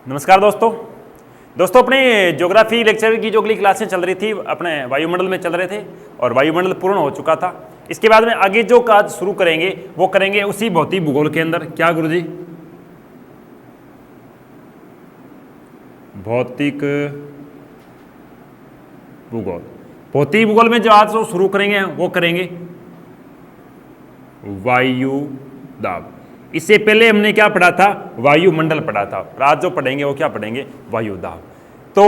नमस्कार दोस्तों अपने ज्योग्राफी लेक्चर की जो अगली क्लासें चल रही थी अपने वायुमंडल में चल रहे थे और वायुमंडल पूर्ण हो चुका था। इसके बाद में आगे जो काज शुरू करेंगे वो करेंगे उसी भौतिक भूगोल के अंदर। क्या गुरुजी? भौतिक भूगोल। भौतिक भूगोल में जो आज जो शुरू करेंगे वो करेंगे वायु दाब। इससे पहले हमने क्या पढ़ा था? वायुमंडल पढ़ा था। आज जो पढ़ेंगे वो क्या पढ़ेंगे? वायु दाब। तो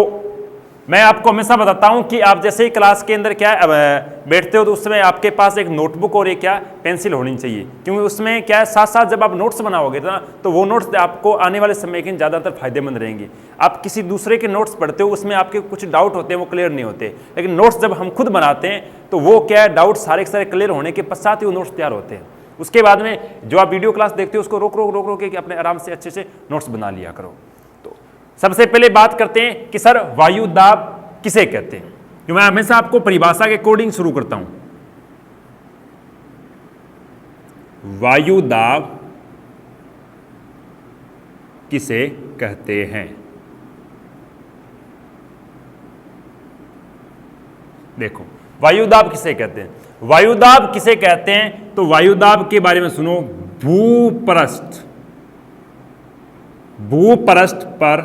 मैं आपको हमेशा बताता हूं कि आप जैसे ही क्लास के अंदर क्या बैठते हो तो उस समय आपके पास एक नोटबुक और एक क्या पेंसिल होनी चाहिए, क्योंकि उसमें क्या है साथ साथ जब आप नोट्स बनाओगे ना तो वो नोट्स आपको आने वाले समय के ज़्यादातर फायदेमंद रहेंगे। आप किसी दूसरे के नोट्स पढ़ते हो उसमें आपके कुछ डाउट होते हैं वो क्लियर नहीं होते, लेकिन नोट्स जब हम खुद बनाते हैं तो वो क्या है डाउट सारे के सारे क्लियर होने के पश्चात ही वो नोट्स तैयार होते हैं। उसके बाद में जो आप वीडियो क्लास देखते हो उसको रोक के अपने आराम से अच्छे से नोट्स बना लिया करो। तो सबसे पहले बात करते हैं कि सर वायु दाब किसे कहते हैं, जो मैं हमेशा आपको परिभाषा के अकॉर्डिंग शुरू करता हूं। वायु दाब किसे कहते हैं? देखो वायुदाब किसे कहते हैं। वायुदाब किसे कहते हैं तो वायुदाब के बारे में सुनो। भूपृष्ठ पर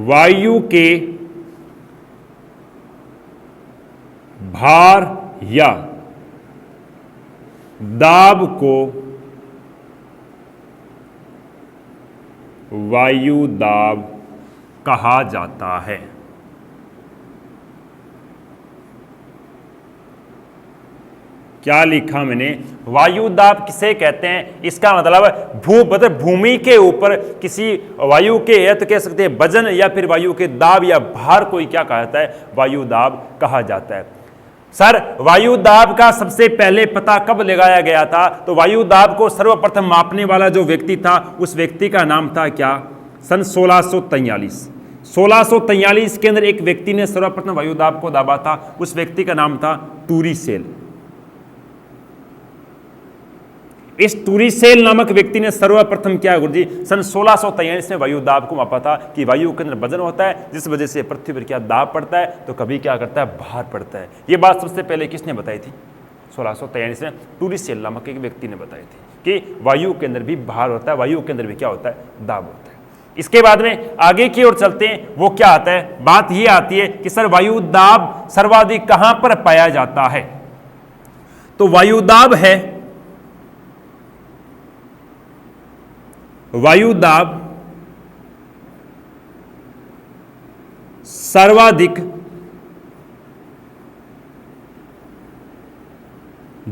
वायु के भार या दाब को वायु दाब कहा जाता है। क्या लिखा मैंने? वायु दाब किसे कहते हैं, इसका मतलब भूमि के ऊपर किसी वायु के तो कह सकते हैं वजन या फिर वायु के दाब या भार को क्या कहा जाता है? वायु दाब कहा जाता है। सर वायु दाब का सबसे पहले पता कब लगाया गया था? तो वायु दाब को सर्वप्रथम मापने वाला जो व्यक्ति था उस व्यक्ति का नाम था क्या? सन 1643। 1643 के अंदर एक व्यक्ति ने सर्वप्रथम वायु दाब को दाबा था। उस व्यक्ति का नाम था टूरीसेल। इस टूरीसेल नामक व्यक्ति ने सर्वप्रथम क्या गुरुजी? सन 1643 में वायु दाब को मापा था कि वायु के अंदर वजन होता है जिस वजह से पृथ्वी पर क्या दाब पड़ता है तो कभी क्या करता है? भार पड़ता है। ये बात सबसे पहले किसने बताई थी? 1643 में टूरीसेल नामक एक व्यक्ति ने बताई थी कि वायु के अंदर भी भार होता है, वायु के अंदर भी क्या होता है? दाब होता है। इसके बाद में आगे की ओर चलते हैं। वो क्या आता है? बात ये आती है कि सर वायु दाब सर्वाधिक कहां पर पाया जाता है? तो वायु दाब है, वायु दाब सर्वाधिक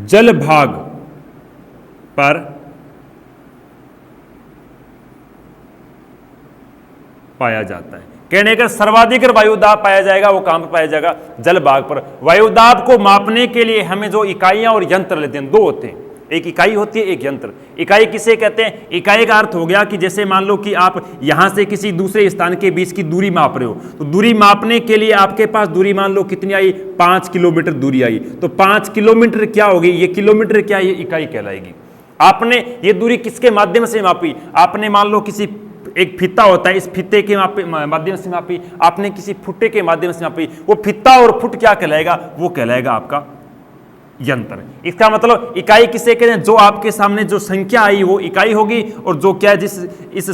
जल भाग पर पाया जाता है। कहने का सर्वाधिक वायु दाब पाया जाएगा वो कहां पर पाया जाएगा? जल भाग पर। वायु दाब को मापने के लिए हमें जो इकाइयां और यंत्र लेते हैं दो होते हैं, एक इकाई होती है एक यंत्र। इकाई किसे कहते हैं? इकाई का अर्थ हो गया कि जैसे मान लो कि आप यहां से किसी दूसरे स्थान के बीच की दूरी माप रहे हो, तो दूरी मापने के लिए आपके पास दूरी मान लो कितनी आई? 5 किलोमीटर दूरी आई। तो 5 किलोमीटर क्या होगी? ये किलोमीटर क्या? ये इकाई कहलाएगी। आपने ये दूरी किसके माध्यम से मापी? आपने मान लो किसी एक फीता होता है, इस फीते के माध्यम से मापी, आपने किसी फुट्टे के माध्यम से मापी। वो फीता और फुट क्या कहलाएगा? वो कहलाएगा आपका यंत्र। इसका मतलब इकाई किसे कहते हैं? जो आपके सामने जो संख्या आई वो इकाई होगी, और जो क्या जिस इस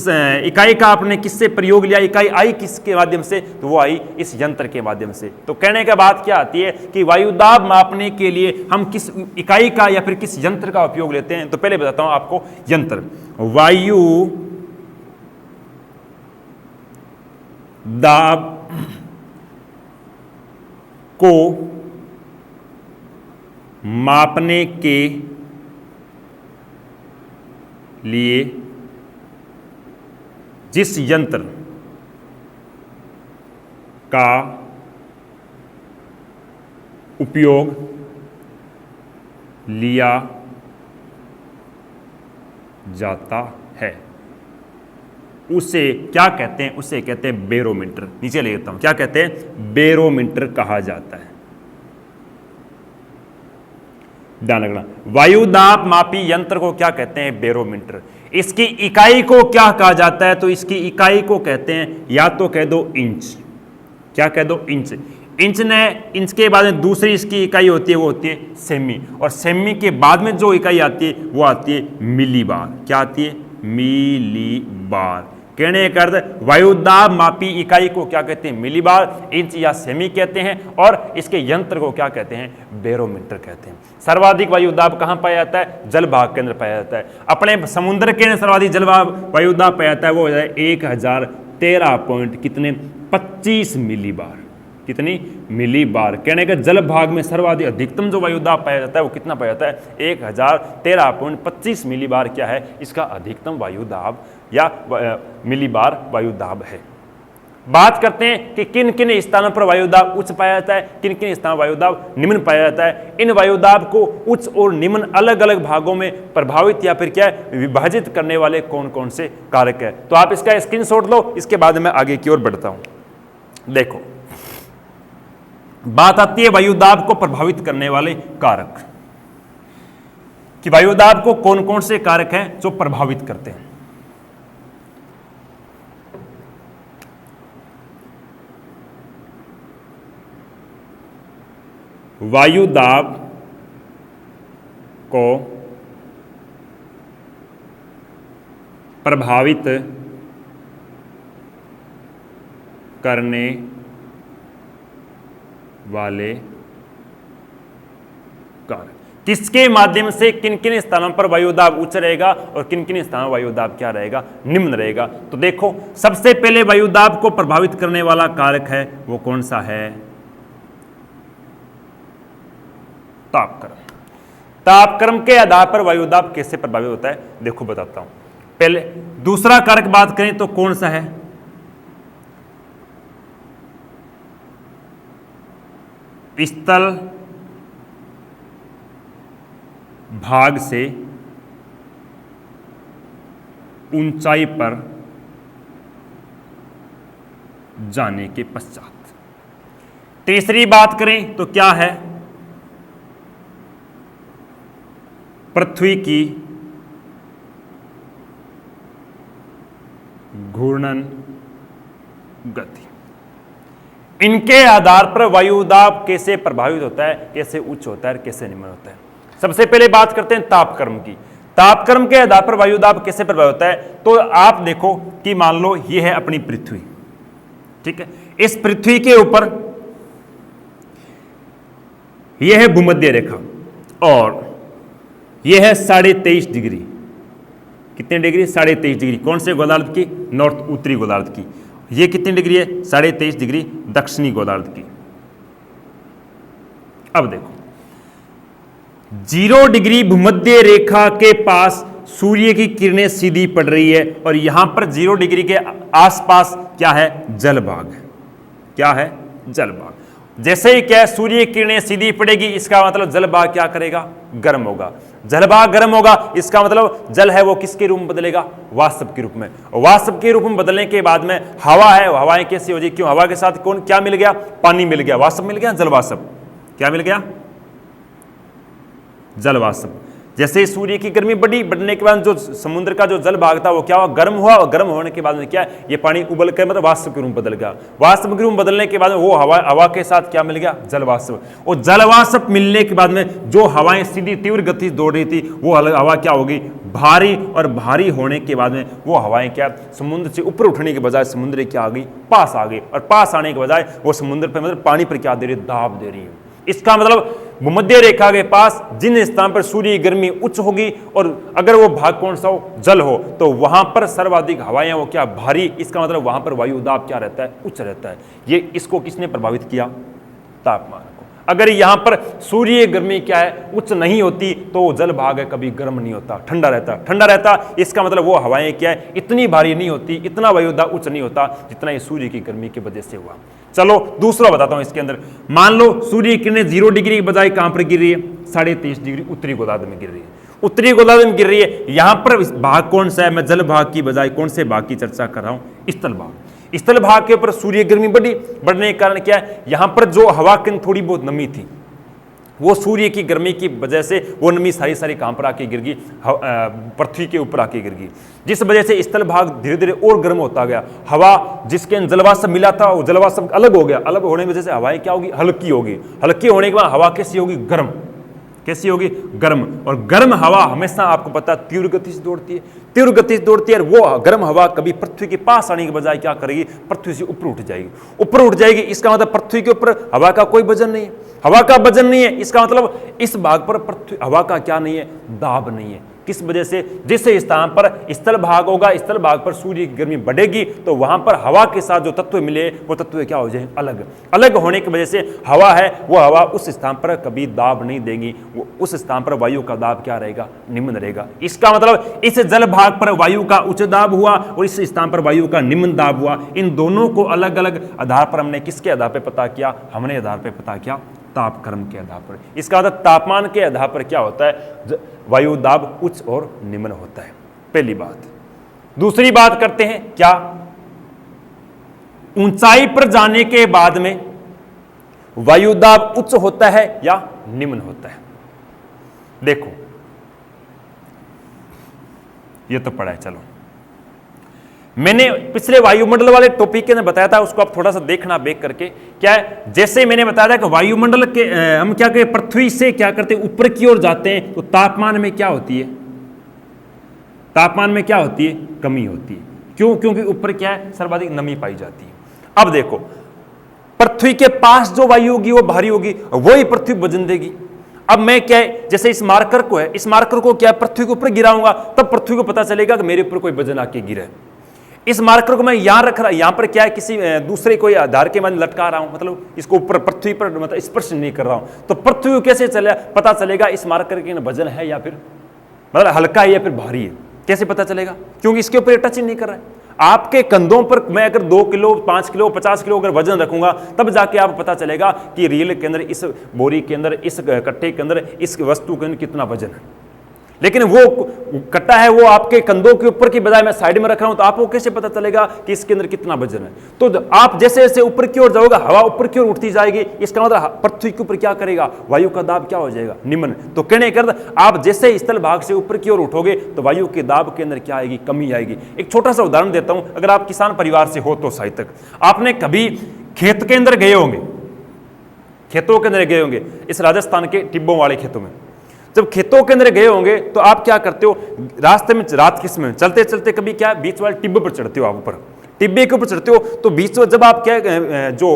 इकाई का आपने किससे प्रयोग लिया, इकाई आई किसके माध्यम से? तो वो आई इस यंत्र के माध्यम से। तो कहने का बात क्या आती है कि वायु दाब मापने के लिए हम किस इकाई का या फिर किस यंत्र का उपयोग लेते हैं? तो पहले बताता हूं आपको यंत्र। वायु दाब को मापने के लिए जिस यंत्र का उपयोग लिया जाता है उसे क्या कहते हैं? उसे कहते हैं बैरोमीटर। नीचे ले लेता हूं, क्या कहते हैं? बैरोमीटर कहा जाता है। ध्यान रखना, वायुदाब मापी यंत्र को क्या कहते हैं? बैरोमीटर। इसकी इकाई को क्या कहा जाता है? तो इसकी इकाई को कहते हैं, या तो कह दो इंच, क्या कह दो? इंच। इंच के बाद में दूसरी इसकी इकाई होती है, वो होती है सेमी, और सेमी के बाद में जो इकाई आती है वो आती है मिलीबार। क्या आती है? मिलीबार। कहने का अर्थ वायुदाब मापी इकाई को क्या कहते हैं? मिलीबार, इंच या सेमी कहते हैं, और इसके यंत्र को क्या कहते हैं? बैरोमीटर कहते हैं। सर्वाधिक वायुदाब कहां पाया जाता है? जलभाग के अंदर पाया जाता है। अपने समुद्र के अंदर सर्वाधिक जलभाग वायुदाब पाया जाता है, वो हो जाए 1013 पॉइंट कितने? 25 मिलीबार। कितनी? मिलीबार। कहने का जल भाग में सर्वाधिक अधिकतम जो वायुदाब पाया जाता है वो कितना पाया जाता है? 1013.25 मिलीबार क्या है? इसका अधिकतम वायुदाब या मिलीबार वायुदाब है। बात करते हैं कि किन किन स्थानों पर वायुदाब उच्च पाया जाता है, किन किन स्थानों पर वायुदाब निम्न पाया जाता है। इन वायुदाब को उच्च और निम्न अलग अलग भागों में प्रभावित या फिर क्या विभाजित करने वाले कौन कौन से कारक है? तो आप इसका स्क्रीनशॉट लो, इसके बाद मैं आगे की ओर बढ़ता हूं। देखो, बात आती है वायुदाब को प्रभावित करने वाले कारक, कि वायुदाब को कौन कौन से कारक हैं जो प्रभावित करते हैं। वायुदाब को प्रभावित करने वाले कारक, किसके माध्यम से किन किन स्थानों पर वायुदाब उच्च रहेगा और किन किन स्थानों पर वायुदाब क्या रहेगा? निम्न रहेगा। तो देखो, सबसे पहले वायुदाब को प्रभावित करने वाला कारक है वो कौन सा है? तापक्रम। तापक्रम के आधार पर वायुदाब कैसे प्रभावित होता है देखो बताता हूं। पहले दूसरा कारक बात करें तो कौन सा है? स्थल भाग से ऊंचाई पर जाने के पश्चात। तीसरी बात करें तो क्या है? पृथ्वी की घूर्णन गति। इनके आधार पर वायुदाब कैसे प्रभावित होता है, कैसे उच्च होता है और कैसे निम्न होता है। सबसे पहले बात करते हैं तापक्रम की। तापक्रम के आधार पर वायुदाब कैसे प्रभावित होता है? तो आप देखो कि मान लो ये है अपनी पृथ्वी, ठीक है। इस पृथ्वी के ऊपर यह है भूमध्य रेखा और यह है 23.5 डिग्री। कितने डिग्री? 23.5 डिग्री। कौन से गोलार्ध की? नॉर्थ उत्तरी गोलार्ध की। ये कितनी डिग्री है? 23.5 डिग्री दक्षिणी गोलार्ध की। अब देखो, 0 डिग्री भूमध्य रेखा के पास सूर्य की किरणें सीधी पड़ रही है और यहां पर 0 डिग्री के आसपास क्या है? जलभाग है। क्या है? जलभाग। जैसे ही क्या है सूर्य की किरणें सीधी पड़ेगी, इसका मतलब जलभाग क्या करेगा? गर्म होगा। जलभाग गर्म होगा, इसका मतलब जल है वो किसके रूप में बदलेगा? वाष्प के रूप में। वाष्प के रूप में बदलने के बाद में हवा है, हवाएं कैसी हो जाएगी? क्यों? हवा के साथ कौन क्या मिल गया? पानी मिल गया, वाष्प मिल गया, जलवाष्प। क्या मिल गया? जलवाष्प। जैसे सूर्य की गर्मी बढ़ने के बाद जो समुद्र का जो जल भाग था वो क्या हुआ? गर्म हुआ, और गर्म होने के बाद में क्या ये पानी उबल कर मतलब वाष्प के रूप बदल गया। वाष्प के रूप बदलने के बाद में वो हवा के साथ क्या मिल गया? जलवाष्प। और जलवाष्प मिलने के बाद में जो हवाएं सीधी तीव्र गति से दौड़ रही थी वो हवा क्या होगी? भारी। और भारी होने के बाद में वो हवाएं क्या समुद्र से ऊपर उठने के बजाय समुद्र क्या आ गई? पास आ गई। और पास आने के बजाय वो समुद्र पर मतलब पानी पर क्या दे रही है? दाब दे रही है। इसका मतलब भूमध्य रेखा के पास जिन स्थान पर सूर्य की गर्मी उच्च होगी और अगर वो भाग कौन सा हो? जल हो, तो वहां पर सर्वाधिक हवाएं वो क्या? भारी। इसका मतलब वहां पर वायुदाब क्या रहता है? उच्च रहता है। ये इसको किसने प्रभावित किया? तापमान को। अगर यहां पर सूर्य गर्मी क्या है? उच्च नहीं होती तो जल भाग है कभी गर्म नहीं होता, ठंडा रहता। ठंडा रहता इसका मतलब वो हवाएं क्या है? इतनी भारी नहीं होती, इतना वायुदाब उच्च नहीं होता जितना ये सूर्य की गर्मी की वजह से हुआ। चलो दूसरा बताता हूं इसके अंदर। मान लो सूर्य की किरणें 0 डिग्री के बजाय कहां पर गिर रही है? 23.5 डिग्री उत्तरी गोलार्ध में गिर रही है। उत्तरी गोलार्ध में गिर रही है। यहां पर भाग कौन सा है? मैं जल भाग की बजाय कौन से भाग की चर्चा कर रहा हूं? स्थल भाग। स्थल भाग के ऊपर सूर्य गर्मी बढ़ने के कारण क्या है? यहां पर जो हवा के थोड़ी बहुत नमी थी, वो सूर्य की गर्मी की वजह से वो नमी सारी सारी कहाँ पर आके गिर गई, पृथ्वी के ऊपर आके गिर गई, जिस वजह से स्थल भाग धीरे धीरे और गर्म होता गया। हवा जिसके जलवाष्प मिला था वो जलवाष्प अलग हो गया, अलग होने की वजह से हवाएं क्या होगी, हल्की होगी। हल्की होने के बाद हवा कैसी होगी, गर्म। कैसी होगी, गर्म। और गर्म हवा हमेशा आपको पता है तीव्र गति से दौड़ती है, तीव्र गति से दौड़ती है। और वो गर्म हवा कभी पृथ्वी के पास आने के बजाय क्या करेगी, पृथ्वी से ऊपर उठ जाएगी, ऊपर उठ जाएगी। इसका मतलब पृथ्वी के ऊपर हवा का कोई वजन नहीं है, हवा का वजन नहीं है। इसका मतलब इस भाग पर पृथ्वी हवा का क्या नहीं है, दाब नहीं है। किस वजह से, जिस स्थान पर स्थल भाग होगा, स्थल भाग पर सूर्य की गर्मी बढ़ेगी तो वहां पर हवा के साथ जो तत्व मिले वो तत्व क्या हो जाए, अलग। अलग होने की वजह से हवा है, वो हवा उस स्थान पर कभी दाब नहीं देगी, वो उस स्थान पर वायु का दाब क्या रहेगा, निम्न रहेगा। इसका मतलब इस जल भाग पर वायु का उच्च दाब हुआ और इस स्थान पर वायु का निम्न दाब हुआ। इन दोनों को अलग अलग आधार पर हमने किसके आधार पर पता किया, हमने आधार पर पता किया तापक्रम के आधार पर। इसका मतलब तापमान के आधार पर क्या होता है, वायु दाब उच्च और निम्न होता है, पहली बात। दूसरी बात करते हैं, क्या ऊंचाई पर जाने के बाद में वायु दाब उच्च होता है या निम्न होता है। देखो ये तो पढ़ा है, चलो मैंने पिछले वायुमंडल वाले टॉपिक के अंदर बताया था, उसको आप थोड़ा सा देखना बैक करके। क्या है, जैसे मैंने बताया था कि वायुमंडल के हम क्या करें, पृथ्वी से क्या करते हैं, ऊपर की ओर जाते हैं तो तापमान में क्या होती है, तापमान में क्या होती है, कमी होती है। क्यों, क्योंकि ऊपर क्या है, सर्वाधिक नमी पाई जाती है। अब देखो पृथ्वी के पास जो वायु होगी वो भारी होगी, वही पृथ्वी वजन देगी। अब मैं क्या है, जैसे इस मार्कर को है, इस मार्कर को क्या पृथ्वी के ऊपर गिराऊंगा तब पृथ्वी को पता चलेगा कि मेरे ऊपर कोई वजन आके गिरा है। इस मार्कर को मैं यहां रख रहा, यहां पर क्या है, किसी दूसरे कोई आधार के माध्यम लटका रहा हूं, मतलब इसको ऊपर पृथ्वी पर मतलब स्पर्श नहीं कर रहा हूं, तो पृथ्वी को कैसे चले पता चलेगा इस मार्कर के वजन है या फिर मतलब हल्का है या फिर भारी है, कैसे पता चलेगा, क्योंकि इसके ऊपर टच ही नहीं कर रहा है। आपके कंधों पर मैं अगर 2 किलो 5 किलो 50 किलो अगर वजन रखूंगा तब जाके आपको पता चलेगा कि रील के अंदर, इस बोरी के अंदर, इस कट्टे के अंदर, इस वस्तु के अंदर कितना वजन है। लेकिन वो कट्टा है वो आपके कंधों के ऊपर की बजाय मैं साइड में रख रहा हूं, तो आपको कैसे पता चलेगा कि इसके अंदर कितना वजन है। तो आप जैसे जैसे ऊपर की ओर जाओगे हवा ऊपर की ओर उठती जाएगी, इसका मतलब पृथ्वी के ऊपर क्या करेगा, वायु का दाब क्या हो जाएगा, निम्न। तो कहने का आप जैसे स्थल भाग से ऊपर की ओर उठोगे तो वायु के दाब के अंदर क्या आएगी, कमी आएगी। एक छोटा सा उदाहरण देता हूं, अगर आप किसान परिवार से हो तो शायद तक आपने कभी खेत के अंदर गए होंगे, खेतों के अंदर गए होंगे, इस राजस्थान के टिब्बों वाले खेतों में जब खेतों के अंदर गए होंगे तो आप क्या करते हो, रास्ते में रात के समय चलते चलते कभी क्या बीच वाले टिब्बे पर चढ़ते हो, आप ऊपर टिब्बे के ऊपर चढ़ते हो, तो बीच में जब आप क्या जो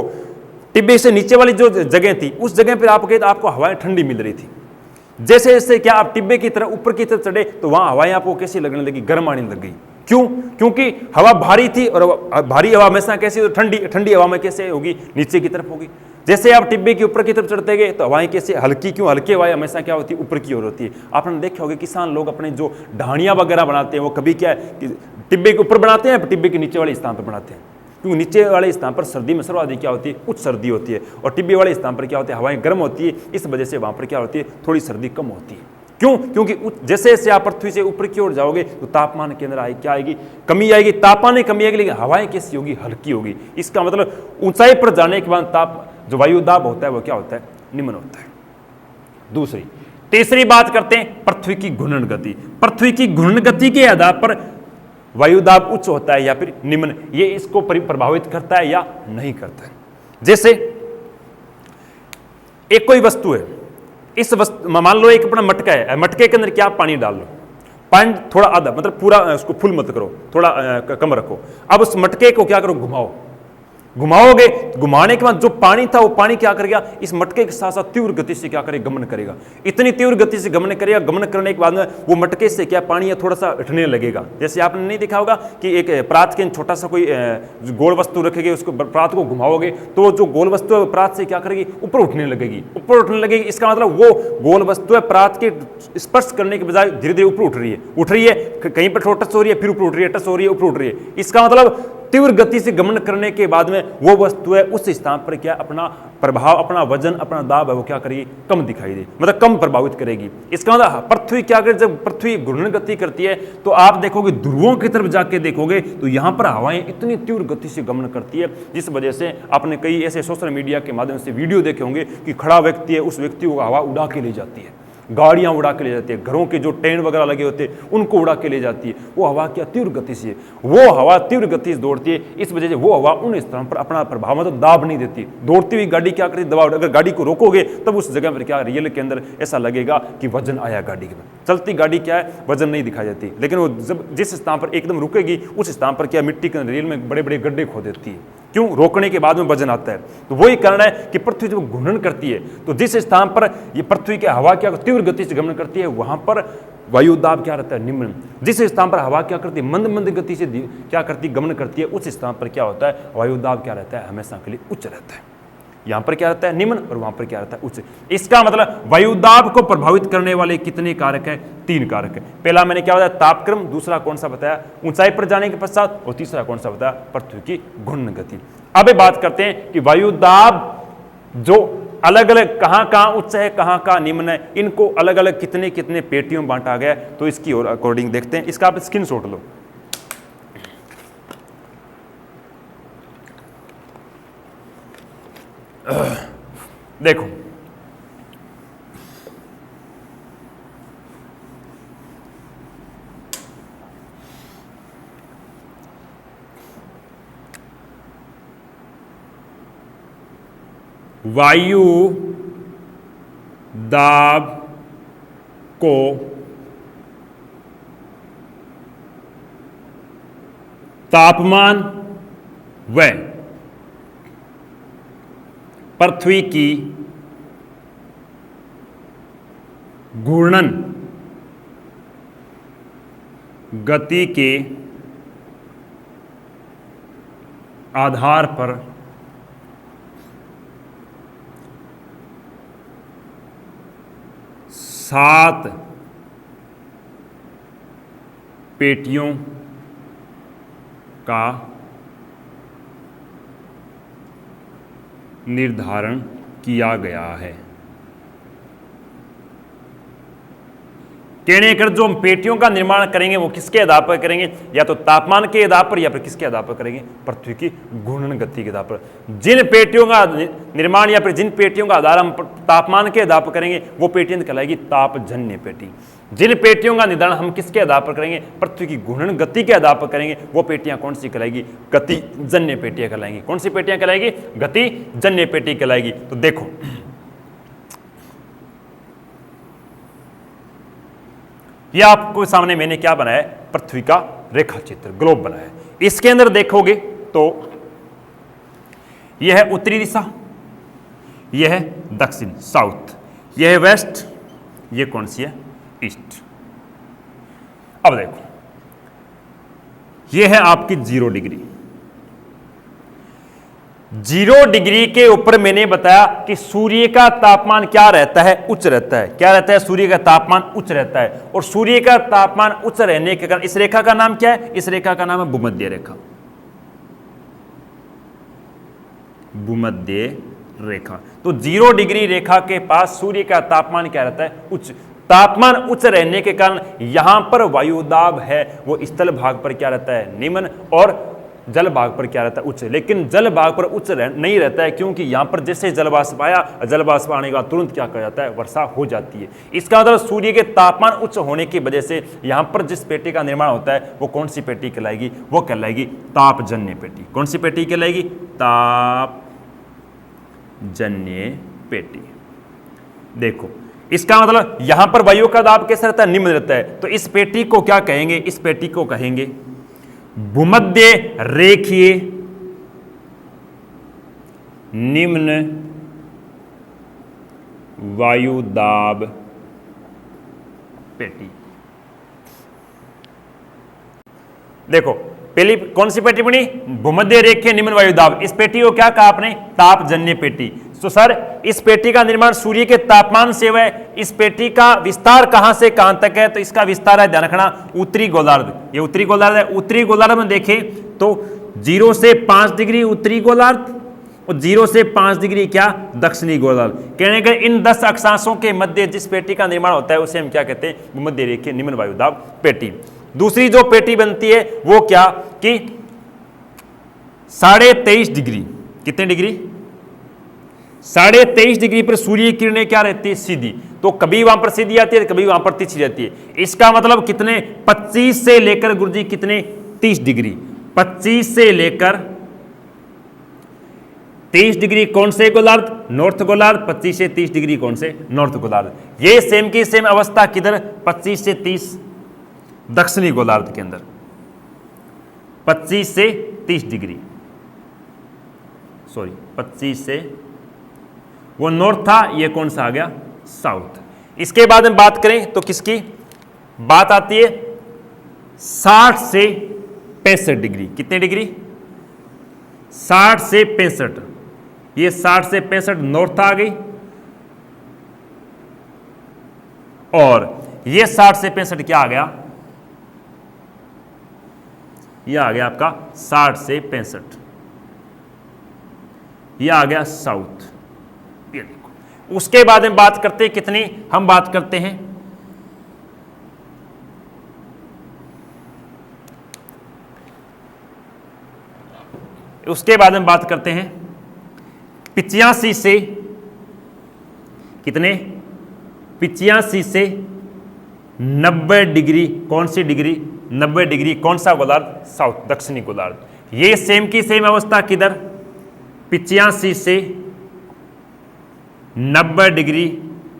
टिब्बे से नीचे वाली जो जगह थी उस जगह पर आप गए तो आपको हवाएं ठंडी मिल रही थी। जैसे जैसे क्या आप टिब्बे की तरफ ऊपर की तरफ चढ़े तो वहां हवाएं आपको कैसी लगने लगी, गर्म आने लग गई। क्यों, क्योंकि हवा भारी थी और भारी हवा हमेशा कैसी, ठंडी ठंडी हवा में कैसे होगी, नीचे की तरफ होगी। जैसे आप टिब्बे के ऊपर की तरफ चढ़ते गए तो हवाएं कैसे हल्की, क्यों हल्की हवाएं हमेशा क्या होती है, ऊपर की ओर होती है। आपने देखे होंगे किसान लोग अपने जो ढाणियां वगैरह बनाते हैं वो कभी क्या है कि टिब्बे के ऊपर बनाते हैं, टिब्बे के नीचे वाले स्थान पर बनाते हैं, क्योंकि नीचे वाले स्थान पर सर्दी में सर्वाधिक क्या होती है, उच्च सर्दी होती है, और टिब्बे वाले स्थान पर क्या होती है, हवाएं गर्म होती है, इस वजह से वहां पर क्या होती है, थोड़ी सर्दी कम होती है। क्यों, क्योंकि जैसे जैसे आप पृथ्वी से ऊपर की ओर जाओगे तो तापमान के अंदर क्या आएगी, कमी आएगी, तापमान में कमी आएगी, लेकिन हवाएं कैसी होगी, हल्की होगी। इसका मतलब ऊंचाई पर जाने के बाद जो वायु दाब होता है वो क्या होता है, निम्न होता है। दूसरी तीसरी बात करते हैं पृथ्वी की घूर्णन गति। पृथ्वी की घूर्णन गति के आधार पर वायु दाब उच्च होता है या फिर निम्न, ये इसको प्रभावित करता है या नहीं करता है। जैसे एक कोई वस्तु है, इस वस्तु मान लो एक अपना मटका है, मटके के अंदर क्या पानी डाल लो, पानी थोड़ा आधा मतलब पूरा उसको फुल मत करो, थोड़ा कम रखो। अब उस मटके को क्या करो, घुमाओ, घुमाओगे, घुमाने के बाद जो पानी था वो पानी क्या करेगा, इस मटके के साथ साथ तीव्र गति से क्या करेगा, गमन करेगा। इतनी तीव्र गति से गमन करेगा, गमन करने के बाद में वो मटके से क्या पानी है थोड़ा सा उठने लगेगा। जैसे आपने नहीं देखा होगा कि एक प्रात के छोटा सा कोई गोल वस्तु रखेगी, उसको प्रात को घुमाओगे तो जो गोल वस्तु है प्रात से क्या करेगी, ऊपर उठने लगेगी, ऊपर उठने लगेगी। इसका मतलब वो गोल वस्तु है प्रात के स्पर्श करने के बजाय धीरे धीरे ऊपर उठ रही है, कहीं पर टच हो रही है, फिर ऊपर उठ रही है, टच हो रही है, ऊपर उठ रही है। इसका मतलब तीव्र गति से गमन करने के बाद में वो वस्तु है उस स्थान पर क्या अपना प्रभाव, अपना वजन, अपना दाब है वो क्या करेगी, कम दिखाई दे, मतलब कम प्रभावित करेगी। इसका मतलब पृथ्वी क्या करे, जब पृथ्वी घूर्णन गति करती है तो आप देखोगे ध्रुवों की तरफ जाके देखोगे तो यहाँ पर हवाएं इतनी तीव्र गति से गमन करती है, जिस वजह से आपने कई ऐसे सोशल मीडिया के माध्यम से वीडियो देखे होंगे कि खड़ा व्यक्ति है, उस व्यक्ति को हवा उड़ा के ले जाती है, गाड़ियां उड़ा के ले जाती है, घरों के जो टेंट वगैरह लगे होते हैं उनको उड़ा के ले जाती है। वो हवा क्या तीव्र गति से, वो हवा तीव्र गति से दौड़ती है, इस वजह से वो हवा उन स्थानों पर अपना प्रभाव मतलब दाब नहीं देती। दौड़ती हुई गाड़ी क्या करती है, दबाव, अगर गाड़ी को रोकोगे तब उस जगह पर क्या रियल के अंदर ऐसा लगेगा कि वजन आया गाड़ी के अंदर। चलती गाड़ी क्या है, वजन नहीं दिखाई देती, लेकिन वो जब जिस स्थान पर एकदम रुकेगी उस स्थान पर क्या मिट्टी के रियल में बड़े बड़े गड्ढे खो देती है। क्यों, रोकने के बाद में वजन आता है। तो वही कारण है कि पृथ्वी जब घूर्णन करती है तो जिस स्थान पर ये पृथ्वी की हवा क्या तीव्र गति से गमन करती है वहां पर वायु दाब क्या रहता है, निम्न। जिस स्थान पर हवा क्या करती है, मंद मंद गति से क्या करती गमन करती है, उस स्थान पर क्या होता है, वायु दाब क्या रहता है, हमेशा के लिए उच्च रहता है। यहां पर क्या रहता है, निम्न, और वहां पर क्या रहता है, उच्च। इसका मतलब वायुदाब को प्रभावित करने वाले कितने कारक है, 3 कारक है। पहला मैंने क्या बताया, तापक्रम, दूसरा कौन सा बताया, ऊंचाई पर जाने के पश्चात, और तीसरा कौन सा बताया, पृथ्वी की घूर्णन गति। अब बात करते हैं कि वायुदाब जो अलग अलग कहां उच्च है, कहां निम्न है, इनको अलग अलग कितने कितने पेटियों में बांटा गया, तो इसकी और अकॉर्डिंग देखते हैं। इसका आप स्क्रीनशॉट लो। देखो, वायु दाब को तापमान व पृथ्वी की घूर्णन गति के आधार पर सात पेटियों का निर्धारण किया गया है। कहने कर जो हम पेटियों का निर्माण करेंगे वो किसके आधार पर करेंगे, या तो तापमान के आधार पर, या फिर किसके आधार पर करेंगे, पृथ्वी की घूर्णन गति के आधार पर। जिन पेटियों का निर्माण या फिर जिन पेटियों का आधार हम तापमान के आधार पर करेंगे वो पेटियां कहलाएगी तापजन्य पेटी। जिन पेटियों का निर्धारण हम किसके आधार पर करेंगे, पृथ्वी की घूर्णन गति के आधार पर करेंगे, वो पेटियां कौन सी कहलाएगी, गतिजन्य पेटियां कहलाएंगी। कौन सी पेटियां कहलाएगी, गतिजन्य पेटी कहलाएगी। तो देखो, यह आपको सामने मैंने क्या बनाया है, पृथ्वी का रेखा चित्र, ग्लोब बनाया है। इसके अंदर देखोगे तो यह है उत्तरी दिशा, यह है दक्षिण साउथ, यह है वेस्ट, यह कौन सी है, ईस्ट। अब देखो, यह है आपकी 0 डिग्री। 0 डिग्री के ऊपर मैंने बताया कि सूर्य का तापमान क्या रहता है, उच्च रहता है। क्या रहता है, सूर्य का तापमान उच्च रहता है। और सूर्य का तापमान उच्च रहने के कारण इस रेखा का नाम क्या है, इस रेखा का नाम है भूमध्य रेखा। भूमध्य रेखा। तो 0 डिग्री रेखा के पास सूर्य का तापमान क्या रहता है, उच्च। तापमान उच्च रहने के कारण यहां पर वायुदाब है वो स्थल भाग पर क्या रहता है, निम्न, और जल भाग पर क्या रहता है, उच्च। लेकिन जल भाग पर उच्च नहीं रहता है, क्योंकि यहां पर जैसे जलवाष्प आया, जलवाष्प आने के बाद तुरंत क्या कर जाता है, वर्षा हो जाती है। इसका मतलब सूर्य के तापमान उच्च होने की वजह से यहां पर जिस पेटी का निर्माण होता है वो कौन सी पेटी कहलाएगी, वो कहलाएगी तापजन्य पेटी। कौन सी पेटी कहलाएगी, तापजन्य पेटी। देखो, इसका मतलब यहां पर वायु का दाब कैसा रहता है, निम्न रहता है। तो इस पेटी को क्या कहेंगे, इस पेटी को कहेंगे भूमध्य रेखीय निम्न वायुदाब पेटी। देखो, पहली कौन सी पेटी बनी, भूमध्य रेखीय निम्न वायुदाब। इस पेटी को क्या कहा आपने, तापजन्य पेटी। तो सर, इस पेटी का निर्माण सूर्य के तापमान से हुआ है। इस पेटी का विस्तार कहां से कहां तक है, तो इसका विस्तार है, ध्यान रखना, उत्तरी गोलार्ध। ये उत्तरी गोलार्ध है। उत्तरी गोलार्ध में देखें तो 0 से 5 डिग्री उत्तरी गोलार्ध और 0 से 5 डिग्री क्या दक्षिणी गोलार्ध। कहने का इन 10 अक्षांशों के मध्य जिस पेटी का निर्माण होता है उसे हम क्या कहते हैं, भूमध्य रेखीय निम्न वायुदाब पेटी। दूसरी जो पेटी बनती है वो क्या कि 23.5 डिग्री, कितने डिग्री 23.5 डिग्री पर सूर्य किरणें क्या रहती है, सीधी। तो कभी वहां पर सीधी आती है, कभी वहां पर तिरछी रहती है। इसका मतलब कितने 25 से लेकर गुरुजी कितने 30 डिग्री, 25 से लेकर 30 डिग्री कौन से गोलार्ध, नॉर्थ गोलार्ध। 25 से 30 डिग्री कौन से, नॉर्थ गोलार्ध। ये सेम की सेम अवस्था किधर, 25 से 30 दक्षिणी गोलार्ध के अंदर, 25 से 30 डिग्री, सॉरी 25 से, वो नॉर्थ था, ये कौन सा आ गया, साउथ। इसके बाद हम बात करें तो किसकी बात आती है, 60 से 65 डिग्री, कितने डिग्री 60 से 65, ये 60 से 65 नॉर्थ आ गई, और ये 60 से 65 क्या आ गया, ये आ गया आपका 60 से 65, ये आ गया साउथ। ये देखो, उसके बाद हम बात करते हैं कितनी, हम बात करते हैं उसके बाद हम बात करते हैं 85 से कितने, 85 से 90 डिग्री, कौन सी डिग्री, 90 डिग्री कौन सा गोलार्ध, साउथ दक्षिणी गोलार्ध। ये सेम की सेम अवस्था किधर, 85 से 90 डिग्री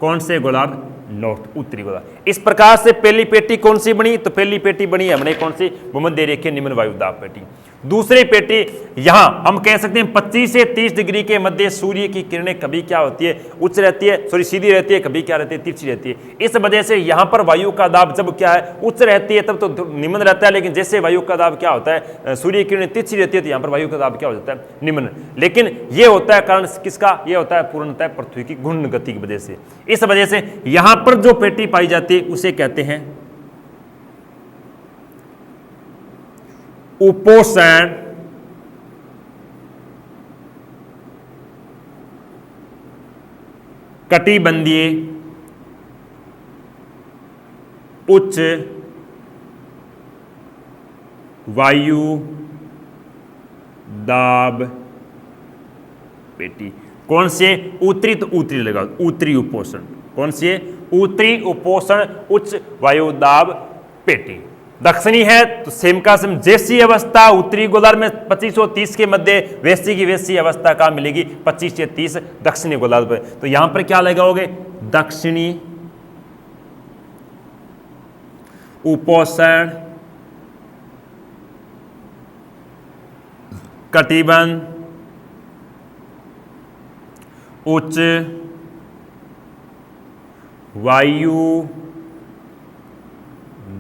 कौन से गोलार्ध, नॉर्थ उत्तरी गोलार्ध। इस प्रकार से पहली पेटी कौन सी बनी, तो पहली पेटी बनी हमने कौन सी, भूमध्य रेखीय निम्न वायुदाब पेटी। दूसरी पेटी यहां हम कह सकते हैं 25 से 30 डिग्री के मध्य सूर्य की किरणें कभी क्या होती है, उच्च रहती है, सॉरी सीधी रहती है, कभी क्या रहती है, तिरछी रहती है। इस वजह से यहां पर वायु का दाब जब क्या है, उच्च रहती है तब तो निम्न रहता है, लेकिन जैसे वायु का दाब क्या होता है, सूर्य की किरणें तिरछी रहती है तो यहां पर वायु का दाब क्या हो जाता है, निम्न। लेकिन यह होता है कारण किसका, यह होता है पूर्णतः पृथ्वी की घूर्णन गति की वजह से। इस वजह से यहां पर जो पेटी पाई जाती है उसे कहते हैं उपोष्ण कटिबंधीय उच्च वायु दाब पेटी। कौन से, उत्तरी, तो उत्तरी लगा, उत्तरी उपोष्ण, कौन सी है, उत्तरी उपोष्ण उच्च वायु दाब पेटी। दक्षिणी है तो सेम का सेम जैसी अवस्था उत्तरी गोलार्ध में 25 और 30 के मध्य वैसी की वैसी अवस्था का मिलेगी 25 से 30 दक्षिणी गोलार्ध पर। तो यहां पर क्या लगाओगे, दक्षिणी उपोष्ण कटिबंध उच्च वायु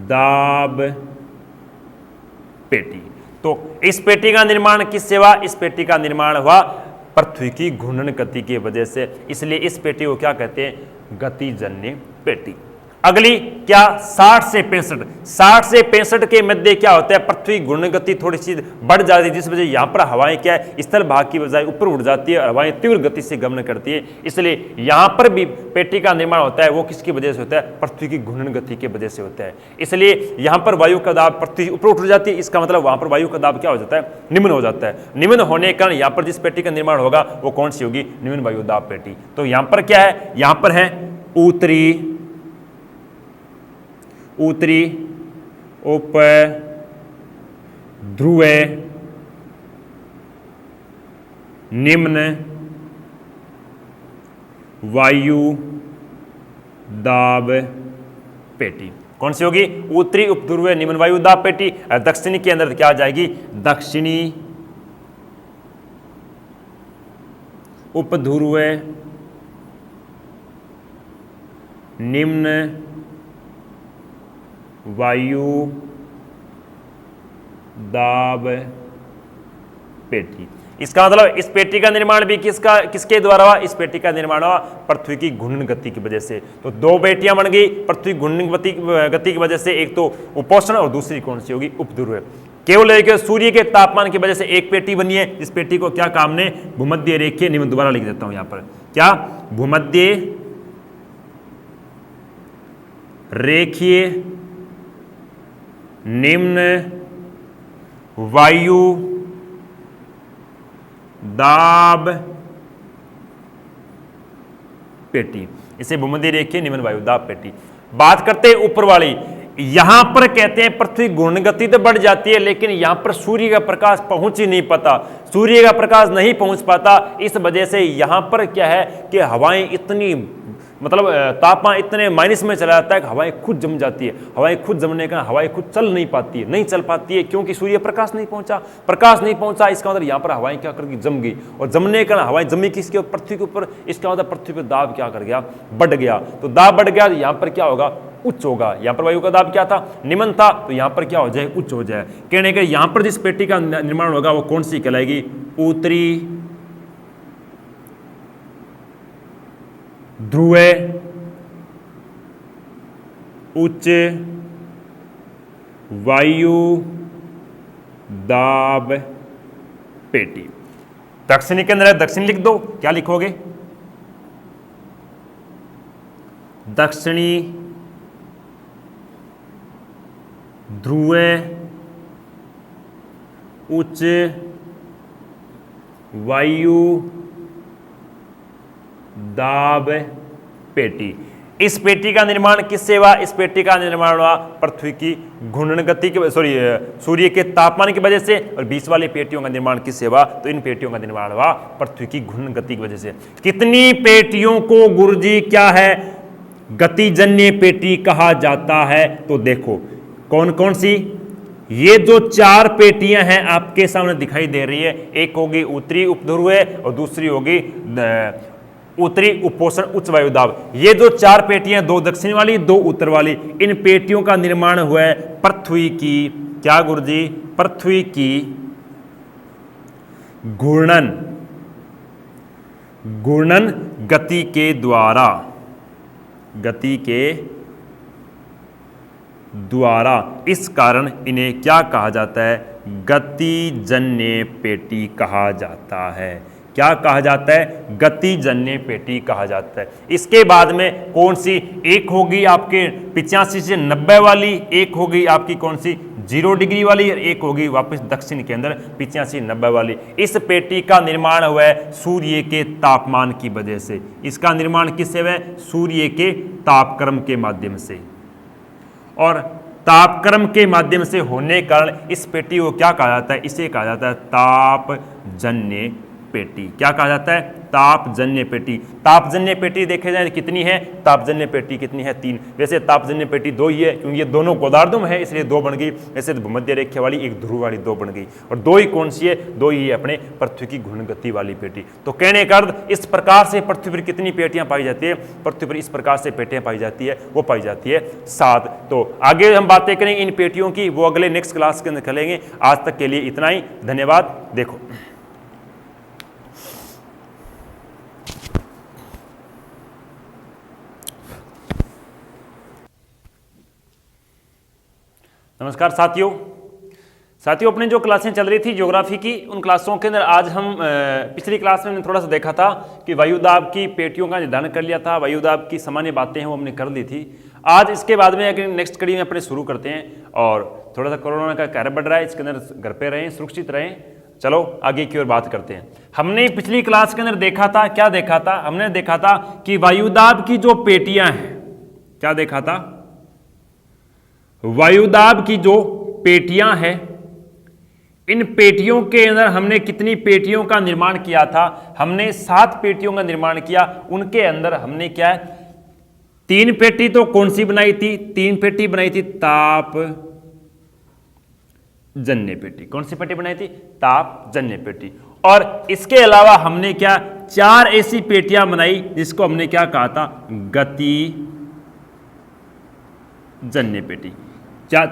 दाब पेटी। तो इस पेटी का निर्माण किससे हुआ, इस पेटी का निर्माण हुआ पृथ्वी की घूर्णन गति की वजह से, इसलिए इस पेटी को क्या कहते हैं, गतिजन्य पेटी। अगली क्या, 60 से 65, 60 से 65 के मध्य क्या होता है, पृथ्वी घूर्णन गति थोड़ी सी बढ़ जाती है, जिस वजह यहां पर हवाएं क्या है, स्थल भाग की बजाय ऊपर उड़ जाती है और हवाएं तीव्र गति से गमन करती है। इसलिए यहां पर भी पेटी का निर्माण होता है, वो किसकी वजह से होता है, पृथ्वी की घूर्णन गति की वजह से होता है। इसलिए यहां पर वायु का दाब पृथ्वी ऊपर उठ जाती है, इसका मतलब वहां पर वायु का दाब क्या हो जाता है, निम्न हो जाता है। निम्न होने के कारण यहां पर जिस पेटी का निर्माण होगा वो कौन सी होगी, निम्न वायु दाब पेटी। तो यहां पर क्या है, यहां पर है उत्तरी उप ध्रुव निम्न वायु दाब पेटी। कौन सी होगी, उत्तरी उपध्रुव निम्न वायु दाब पेटी। दक्षिणी के अंदर क्या आ जाएगी, दक्षिणी उपध्रुव निम्न वायु दाब पेटी। इसका मतलब इस पेटी का निर्माण भी किसके द्वारा हुआ, इस पेटी का निर्माण हुआ पृथ्वी की घूर्णन गति की वजह से। तो दो पेटियां बन गई पृथ्वी घूर्णन गति की वजह से, एक तो उपोष्ण और दूसरी कौन सी होगी, उपध्रुव। केवल एक सूर्य के तापमान की वजह से एक पेटी बनी है। इस पेटी को क्या काम ने, भूमध्य रेखीय निम्न, दोबारा लिख देता हूं यहां पर, क्या, भूमध्य रेखीय निम्न वायु दाब पेटी, इसे भूमध्य रेखीय निम्न वायु दाब पेटी। बात करते हैं ऊपर वाली, यहां पर कहते हैं पृथ्वी घूर्ण गति तो बढ़ जाती है, लेकिन यहां पर सूर्य का प्रकाश पहुंच ही नहीं पाता, सूर्य का प्रकाश नहीं पहुंच पाता। इस वजह से यहां पर क्या है कि हवाएं इतनी, मतलब तापमान इतने माइनस में चला जाता है कि हवाएं खुद जम जाती है। हवाएं खुद जमने का हवाएं खुद चल नहीं पाती है, नहीं चल पाती है, क्योंकि सूर्य प्रकाश नहीं पहुंचा, प्रकाश नहीं पहुंचा। इसका मतलब यहाँ पर हवाएं क्या कर गई, जम गई, और जमने का हवाएं जमी किसके, पृथ्वी के ऊपर। इसका मतलब पृथ्वी पर दाब क्या कर गया, बढ़ गया। तो दाब बढ़ गया, यहाँ पर क्या होगा, उच्च होगा। यहाँ पर वायु का दाब क्या था, निम्न था, तो यहाँ पर क्या हो जाए, उच्च हो जाए। कहने के यहाँ पर जिस पेटी का निर्माण होगा वो कौन सी कहलाएगी, उत्तरी ध्रुव उच्च वायु दाब पेटी। दक्षिणी के अंदर है, दक्षिण लिख दो, क्या लिखोगे, दक्षिणी ध्रुव उच्च वायु दाब पेटी। इस पेटी का निर्माण किससे हुआ, इस पेटी का निर्माण हुआ पृथ्वी की घूर्णन गति के, सूर्य के तापमान की वजह से। और 20 वाली पेटियों का निर्माण किससे हुआ, तो इन पेटियों का निर्माण हुआ पृथ्वी की घूर्णन गति की वजह से। कितनी पेटियों को गुरुजी क्या है, गतिजन्य पेटी कहा जाता है, तो देखो कौन कौन सी, ये जो 4 पेटियां हैं आपके सामने दिखाई दे रही है, एक होगी उत्तरी उपध्रुव और दूसरी होगी उत्तरी उपोषण उच्च वायुदाब। ये जो 4 पेटियां, 2 दक्षिण वाली 2 उत्तर वाली, इन पेटियों का निर्माण हुआ है पृथ्वी की, क्या गुरुजी, पृथ्वी की घूर्णन गति के द्वारा, गति के द्वारा। इस कारण इन्हें क्या कहा जाता है, गतिजन्य पेटी कहा जाता है। क्या कहा जाता है, गतिजन्य पेटी कहा जाता है। इसके बाद में कौन सी, एक होगी आपके 85 से 90 वाली, एक होगी आपकी कौन सी 0 डिग्री वाली, और एक होगी वापस दक्षिण के अंदर 85-90 वाली। इस पेटी का निर्माण हुआ है सूर्य के तापमान की वजह से। इसका निर्माण किससे हुआ है, सूर्य के तापक्रम के माध्यम से। और तापक्रम के माध्यम से होने के कारण इस पेटी को क्या कहा जाता है, इसे कहा जाता है तापजन्य पेटी। क्या कहा जाता है, तापजन्य पेटी। तापजन्य पेटी देखे जाए कितनी है, तापजन्य पेटी कितनी है, 3। वैसे तापजन्य पेटी 2 ही है, क्योंकि ये दोनों गोदार्धुम है इसलिए 2 बन गई। ऐसे भूमध्य रेखा वाली एक ध्रुव वाली 2 बन गई, और 2 ही कौन सी है, 2 ही है अपने पृथ्वी की घूर्णन गति वाली पेटी। तो कहने का अर्थ, इस प्रकार से पृथ्वी पर कितनी पेटियां पाई जाती है, पृथ्वी पर इस प्रकार से पेटियां पाई जाती है, वो पाई जाती है 7। तो आगे हम बातें करेंगे इन पेटियों की, वो अगले नेक्स्ट क्लास के अंदर करेंगे। आज तक के लिए इतना ही, धन्यवाद। देखो नमस्कार साथियों, अपनी जो क्लासें चल रही थी ज्योग्राफी की, उन क्लासों के अंदर आज हम पिछली क्लास में हमने थोड़ा सा देखा था कि वायुदाब की पेटियों का निर्धारण कर लिया था, वायुदाब की सामान्य बातें हैं वो हमने कर ली थी। आज इसके बाद में अगर नेक्स्ट कड़ी में अपने शुरू करते हैं, और थोड़ा सा कोरोना का कहर बढ़ रहा है, इसके अंदर घर पे रहें, सुरक्षित रहें। चलो आगे की ओर बात करते हैं। हमने पिछली क्लास के अंदर देखा था, क्या देखा था, हमने देखा था कि वायुदाब की जो पेटियां हैं, क्या देखा था, वायुदाब की जो पेटियां हैं, इन पेटियों के अंदर हमने कितनी पेटियों का निर्माण किया था, हमने 7 पेटियों का निर्माण किया। उनके अंदर हमने क्या है, 3 पेटी तो कौन सी बनाई थी, 3 पेटी बनाई थी तापजन्य पेटी। कौन सी पेटी बनाई थी, तापजन्य पेटी। और इसके अलावा हमने क्या 4 ऐसी पेटियां बनाई जिसको हमने क्या कहा था, गतिजन्य पेटी।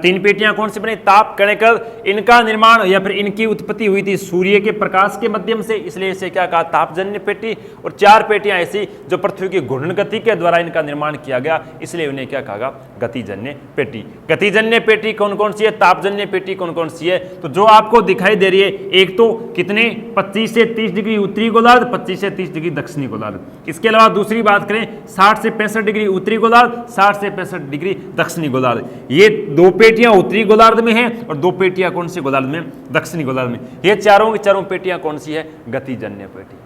3 पेटियां कौन सी बनी, ताप कणिकर, इनका निर्माण या फिर इनकी उत्पत्ति हुई थी सूर्य के प्रकाश के माध्यम से, इसलिए इसे क्या कहा, तापजन्य पेटी। और 4 पेटियां ऐसी जो पृथ्वी की घूर्णन गति के द्वारा इनका निर्माण किया गया, इसलिए उन्हें क्या कहा, गतिजन्य पेटी। गतिजन्य पेटी कौन कौन सी है, तापजन्य पेटी कौन कौन सी है, तो जो आपको दिखाई दे रही है, एक तो कितने 25 से 30 डिग्री उत्तरी गोलार्ध, 25 से 30 डिग्री दक्षिणी गोलार्ध। इसके अलावा दूसरी बात करें 60 से 65 डिग्री उत्तरी गोलार्ध, 60 से 65 डिग्री दक्षिणी गोलार्ध। ये दो पेटियां उत्तरी गोलार्ध में हैं और दो पेटियां कौन सी गोलार्ध में, दक्षिणी गोलार्ध में। ये चारों की चारों पेटियां कौन सी है, गतिजन्य पेटी।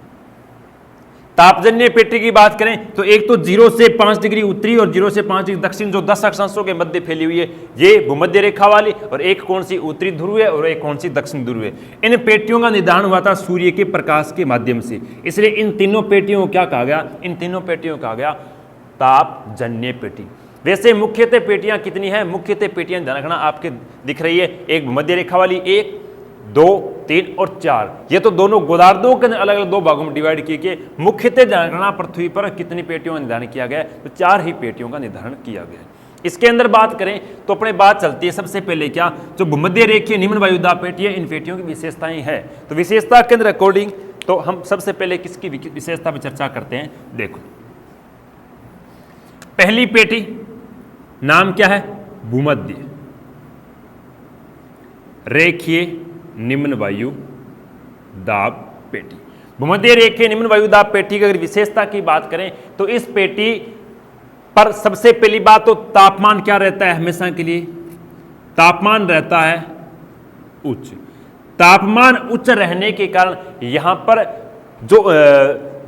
तापजन्य पेटी की बात करें तो एक तो 0 से 5 डिग्री उत्तरी और 0 से 5 डिग्री दक्षिण, जो 10 अक्षांशों के मध्य फैली हुई है, ये भूमध्य रेखा वाली, और एक कौन सी उत्तरी ध्रुव है और एक कौन सी दक्षिण ध्रुव है। इन पेटियों का निर्धारण हुआ था सूर्य के प्रकाश के माध्यम से, इसलिए इन तीनों पेटियों को क्या कहा गया, इन तीनों पेटियों को कहा गया तापजन्य पेटी। वैसे मुख्यतः पेटियां कितनी है, मुख्यतः पेटियां ध्यान रखना आपके दिख रही है, एक भूमध्य रेखा वाली 1, 2, 3 और 4, ये तो दोनों गोलार्धों के अलग अलग दो भागों में डिवाइड किए गए। मुख्यतः ध्यान रखना पृथ्वी पर कितनी पेटियों का निर्धारण किया गया है, तो 4 ही पेटियों का निर्धारण किया गया है। इसके अंदर बात करें तो अपने बात चलती है सबसे पहले क्या, जो भूमध्य रेखीय निम्न वायुदाब पेटी है, इन पेटियों की विशेषताएं हैं। तो विशेषता के अंदर अकॉर्डिंग तो हम सबसे पहले किसकी विशेषता पर चर्चा करते हैं। देखो पहली पेटी नाम क्या है, भूमध्य रेखीय निम्न वायु दाब पेटी। भूमध्य रेखीय निम्न वायु दाब पेटी की अगर विशेषता की बात करें तो इस पेटी पर सबसे पहली बात तो तापमान क्या रहता है, हमेशा के लिए तापमान रहता है उच्च। तापमान उच्च रहने के कारण यहां पर जो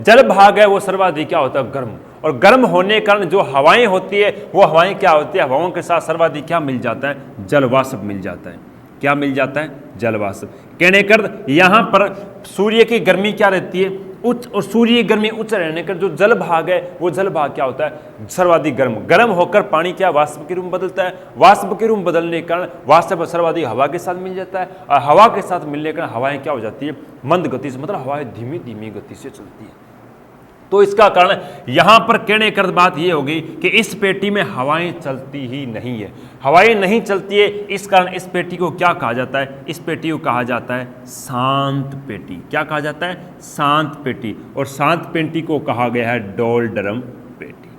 जल भाग है वो सर्वाधिक क्या होता है, गर्म, और गर्म होने के कारण जो हवाएं होती है वो हवाएं क्या होती है, हवाओं के साथ सर्वाधिक क्या मिल जाता है, जलवाष्प मिल जाता है। क्या मिल जाता है, जलवाष्प। कहने कर यहां पर सूर्य की गर्मी क्या रहती है, उच्च, और सूर्य की गर्मी उच्च रहने कर जो जल भाग है वो जल भाग क्या होता है, सर्वाधिक गर्म। गर्म होकर पानी क्या वाष्प के रूप में बदलता है, वाष्प के रूप में बदलने के कारण वाष्प सर्वाधिक हवा के साथ मिल जाता है, और हवा के साथ मिलने के कारण हवाएं क्या हो जाती है, मंद गति से, मतलब हवाएं धीमी धीमी गति से चलती है। तो इसका कारण यहां पर कहने कर बात यह होगी कि इस पेटी में हवाएं चलती ही नहीं है, हवाएं नहीं चलती है। इस कारण इस पेटी को क्या कहा जाता है, इस पेटी को कहा जाता है शांत पेटी। क्या कहा जाता है, शांत पेटी। और शांत पेटी को कहा गया है डोलड्रम पेटी।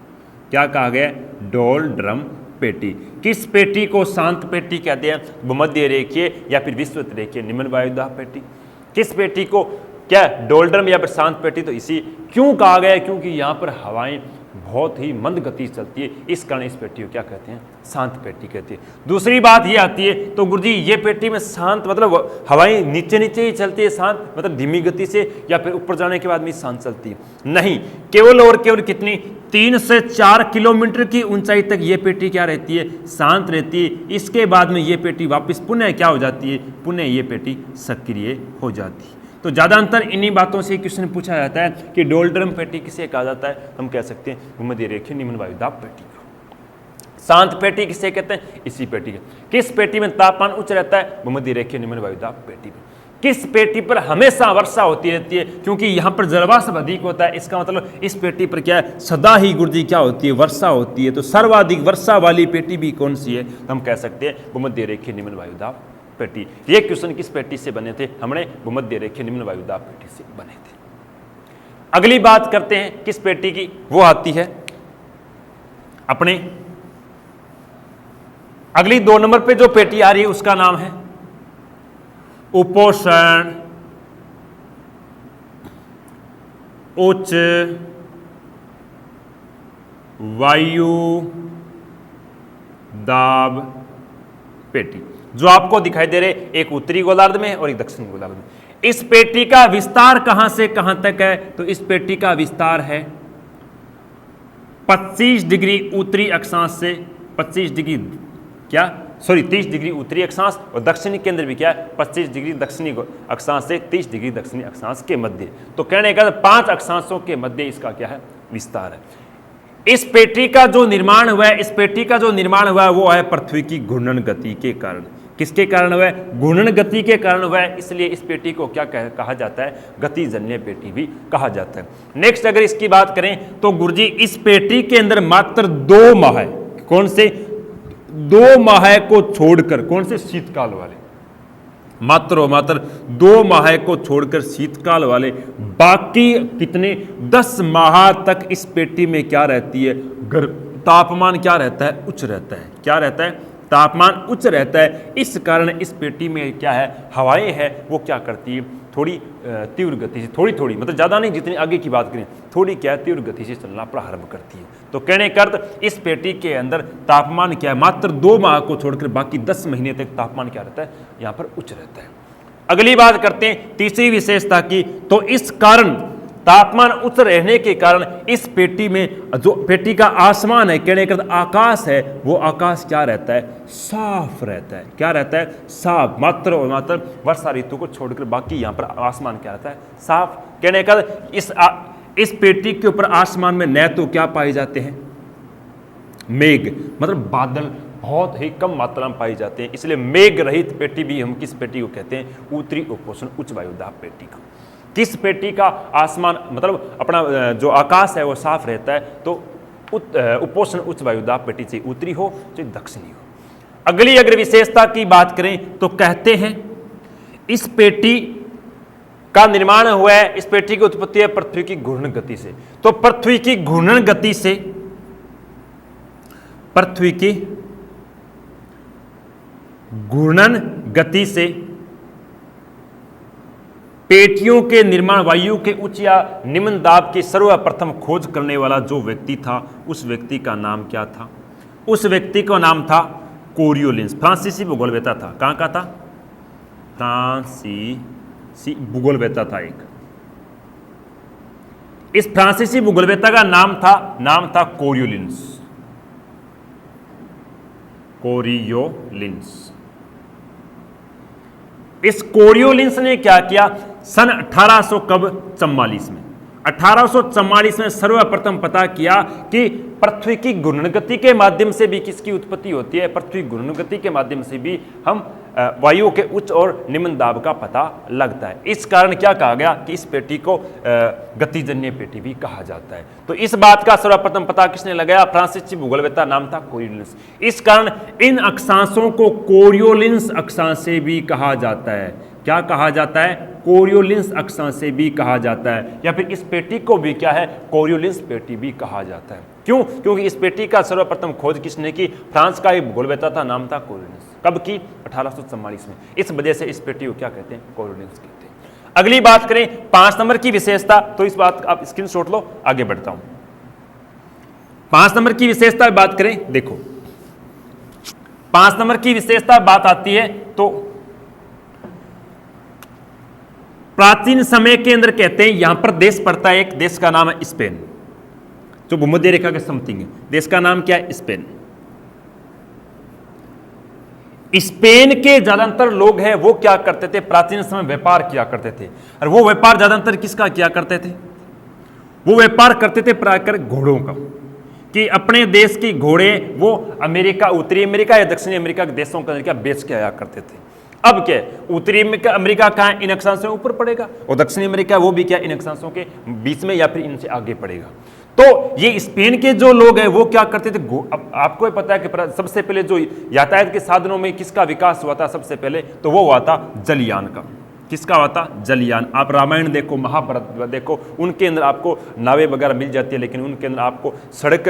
क्या कहा गया, डोलड्रम पेटी। किस पेटी को शांत पेटी कहते हैं, भूमध्य रेखीय या फिर विषुवत रेखीय निम्न वायुदाब पेटी। किस पेटी को क्या, डोलड्रम या फिर शांत पेटी। तो इसी क्यों कहा गया है, क्योंकि यहाँ पर हवाएं बहुत ही मंद गति से चलती है, इस कारण इस पेटी को क्या कहते हैं, शांत पेटी कहते हैं। दूसरी बात ये आती है, तो गुरुजी ये पेटी में शांत मतलब हवाएं नीचे नीचे ही चलती है, शांत मतलब धीमी गति से, या फिर ऊपर जाने के बाद में शांत चलती है, नहीं, केवल और केवल कितनी 3 से 4 किलोमीटर की ऊंचाई तक ये पेटी क्या रहती है, शांत रहती है। इसके बाद में ये पेटी वापस पुनः क्या हो जाती है, पुनः ये पेटी सक्रिय हो जाती है। तो ज्यादा अंतर इन्हीं बातों से क्वेश्चन पूछा जाता है कि डोलड्रम पेटी किसे कहा जाता है, हम कह सकते हैं भूमध्य रेखीय निम्न वायुदाब पेटी को। शांत पेटी किसे कहते हैं, इसी पेटी के। किस पेटी में तापमान उच्च रहता है, भूमध्य रेखीय निम्न वायुदाब पेटी में। किस पेटी पर हमेशा वर्षा होती रहती है, क्योंकि यहां पर जलवाष्प अधिक होता है, इसका मतलब इस पेटी पर क्या है, सदा ही गुरुजी क्या होती है, वर्षा होती है। तो सर्वाधिक वर्षा वाली पेटी भी कौन सी है, तो हम कह सकते हैं भूमध्य रेखीय निम्न वायुदाब पेटी। ये क्वेश्चन किस पेटी से बने थे, हमने भूमध्य रेखीय निम्न वायुदाब पेटी से बने थे। अगली बात करते हैं किस पेटी की, वो आती है अपने अगली 2 नंबर पे जो पेटी आ रही है उसका नाम है उपोष्ण उच्च वायु दाब पेटी, जो आपको दिखाई दे रहे, एक उत्तरी गोलार्ध में और एक दक्षिणी गोलार्ध में। इस पेटी का विस्तार कहां से कहां तक है, तो इस पेटी का विस्तार है 25 डिग्री उत्तरी अक्षांश से 25 डिग्री क्या, सॉरी 30 डिग्री उत्तरी अक्षांश, और दक्षिणी केंद्र भी क्या है 25 डिग्री दक्षिणी अक्षांश से 30 डिग्री दक्षिणी अक्षांश के मध्य। तो कहने का 5 अक्षांशों के मध्य इसका क्या है, विस्तार है। इस पेटी का जो निर्माण हुआ है, इस पेटी का जो निर्माण हुआ है वो है पृथ्वी की घूर्णन गति के कारण। किसके कारण हुआ है, घूर्णन गति के कारण हुआ है, इसलिए इस पेटी को क्या कहा जाता है, गतिजन्य पेटी भी कहा जाता है। नेक्स्ट अगर इसकी बात करें तो गुरुजी इस पेटी के अंदर मात्र 2 माह, कौन से 2 माह को छोड़कर, कौन से शीतकाल वाले, मात्र 2 माह को छोड़कर शीतकाल वाले, बाकी कितने 10 माह तक इस पेटी में क्या रहती है, गर्म तापमान क्या रहता है, उच्च रहता है। क्या रहता है, तापमान उच्च रहता है। इस कारण इस पेटी में क्या है, हवाएं है वो क्या करती है, थोड़ी तीव्र गति से, थोड़ी थोड़ी मतलब ज़्यादा नहीं, जितनी आगे की बात करें थोड़ी क्या है, तीव्र गति से चलना प्रारंभ करती है। तो कहने का अर्थ इस पेटी के अंदर तापमान क्या है, मात्र 2 माह को छोड़कर बाकी 10 महीने तक तापमान क्या रहता है, यहाँ पर उच्च रहता है। अगली बात करते हैं तीसरी विशेषता की। तो इस कारण तापमान उच्च रहने के कारण इस पेटी में जो पेटी का आसमान है, कहने का आकाश है, वो आकाश क्या रहता है, साफ रहता है। क्या रहता है, साफ। मात्र और मात्र वर्षा ऋतु को छोड़कर बाकी यहाँ पर आसमान क्या रहता है, साफ। कहने का इस पेटी के ऊपर आसमान में न तो क्या पाए जाते हैं, मेघ मतलब बादल बहुत ही कम मात्रा में पाए जाते हैं, इसलिए मेघ रहित पेटी भी हम किस पेटी को कहते हैं, उत्तरी उपोष्ण उच्च वायुदाब पेटी को। किस पेटी का आसमान मतलब अपना जो आकाश है वो साफ रहता है, तो उपोष्ण उच्च वायुदाब पेटी से उत्तरी हो चाहे दक्षिणी हो। अगली अगर विशेषता की बात करें तो कहते हैं इस पेटी का निर्माण हुआ है, इस पेटी की उत्पत्ति है पृथ्वी की घूर्णन गति से। तो पृथ्वी की घूर्णन गति से, पृथ्वी की घूर्णन गति से पेटियों के निर्माण, वायु के उच्च या निम्न दाब की सर्वप्रथम खोज करने वाला जो व्यक्ति था, उस व्यक्ति का नाम क्या था, उस व्यक्ति का नाम था कोरियोलिंस। फ्रांसीसी भूगोलवेत्ता था। कहां का था, फ्रांसीसी भूगोलवेत्ता था एक। इस फ्रांसीसी भूगोलवेत्ता का नाम था कोरियोलिंस। कोरियोलिंस। इस कोरियोलिंस ने क्या किया, सन 1844 में 1844 में सर्वप्रथम पता किया कि पृथ्वी की घूर्णन गति के माध्यम से भी किसकी उत्पत्ति होती है, पृथ्वी घूर्णन गति के माध्यम से भी हम वायु के उच्च और निम्न दाब का पता लगता है। इस कारण क्या कहा गया कि इस पेटी को गतिजन्य पेटी भी कहा जाता है। तो इस बात का सर्वप्रथम पता किसने लगाया, फ्रांसीसी भूगोलवेत्ता, नाम था कोरियोलिंस। इस कारण इन अक्षांशों को कोरियोलिंस अक्षांश भी कहा जाता है। क्या कहा जाता है, कोरियोलिंस अक्षांश भी कहा जाता है, या फिर इस पेटी को भी क्या है, कोरियोलिंस पेटी भी कहा जाता है। क्यों, क्योंकि इस पेटी का सर्वप्रथम खोज किसने की, फ्रांस का एक भूगोलवेत्ता था, नाम था कोरियोलिंस। कब की, 1844 में। इस वजह से इस पेटी को क्या कहते हैं, कोरियोलिंस कहते हैं। अगली बात करें 5 नंबर की विशेषता, तो इस बात आप स्क्रीनशॉट लो, आगे बढ़ता हूं। 5 नंबर की विशेषता बात करें, देखो 5 नंबर की विशेषता बात आती है तो प्राचीन समय के अंदर कहते हैं, यहां पर देश पड़ता है, एक देश का नाम है स्पेन, जो भूमध्य रेखा के समथिंग है। देश का नाम क्या है, स्पेन। स्पेन के ज्यादातर लोग हैं वो क्या करते थे, प्राचीन समय व्यापार किया करते थे। और वो व्यापार ज्यादातर किसका किया करते थे, वो व्यापार करते थे प्रायकर घोड़ों का, कि अपने देश की घोड़े वो अमेरिका, उत्तरी अमेरिका या दक्षिणी अमेरिका के देशों के अंदर क्या बेच के आया करते थे। अब क्या, उत्तरी अमेरिका कहाँ इन अक्षांशों से ऊपर पड़ेगा, और दक्षिणी अमेरिका वो भी क्या इन अक्षांशों के बीच में या फिर इनसे आगे पड़ेगा। तो ये स्पेन के जो लोग हैं वो क्या करते थे, अब आपको पता है कि सबसे पहले जो यातायात के साधनों में किसका विकास हुआ था, सबसे पहले तो वो हुआ था जलयान का। किसका हुआ था, जलयान। आप रामायण देखो, महाभारत देखो, उनके अंदर आपको नावें वगैरह मिल जाती है, लेकिन उनके अंदर आपको सड़क